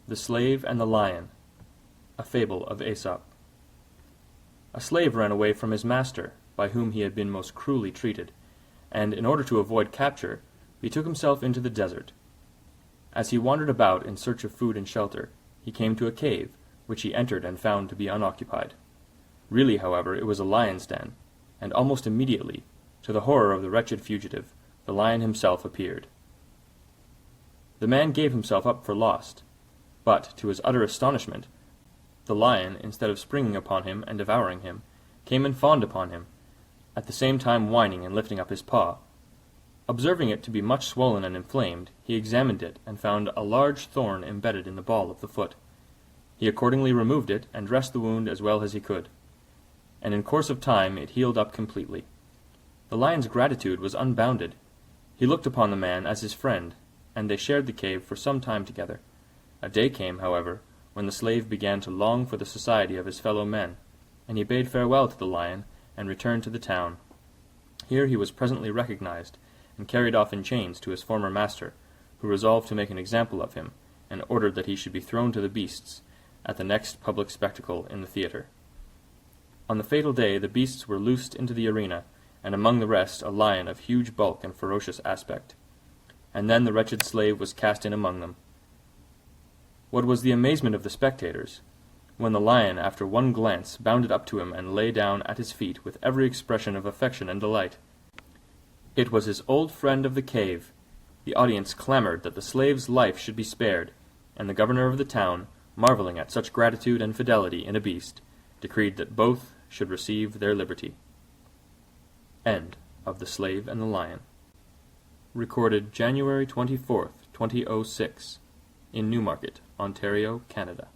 The Slave and the Lion, a fable of Aesop. A slave ran away from his master, by whom he had been most cruelly treated, and, in order to avoid capture, betook himself into the desert. As he wandered about in search of food and shelter, he came to a cave, which he entered and found to be unoccupied. Really, however, it was a lion's den, and almost immediately, to the horror of the wretched fugitive, the lion himself appeared. The man gave himself up for lost, but, to his utter astonishment, the lion, instead of springing upon him and devouring him, came and fawned upon him, at the same time whining and lifting up his paw. Observing it to be much swollen and inflamed, he examined it and found a large thorn embedded in the ball of the foot. He accordingly removed it and dressed the wound as well as he could, and in course of time it healed up completely. The lion's gratitude was unbounded. He looked upon the man as his friend, and they shared the cave for some time together. A day came, however, when the slave began to long for the society of his fellow men, and he bade farewell to the lion and returned to the town. Here he was presently recognized, and carried off in chains to his former master, who resolved to make an example of him, and ordered that he should be thrown to the beasts at the next public spectacle in the theatre. On the fatal day the beasts were loosed into the arena, and among the rest a lion of huge bulk and ferocious aspect. And then the wretched slave was cast in among them. What was the amazement of the spectators, when the lion, after one glance, bounded up to him and lay down at his feet with every expression of affection and delight. It was his old friend of the cave. The audience clamored that the slave's life should be spared, and the governor of the town, marveling at such gratitude and fidelity in a beast, decreed that both should receive their liberty. End of The Slave and the Lion. Recorded January 24th, 2006, in Newmarket, Ontario, Canada.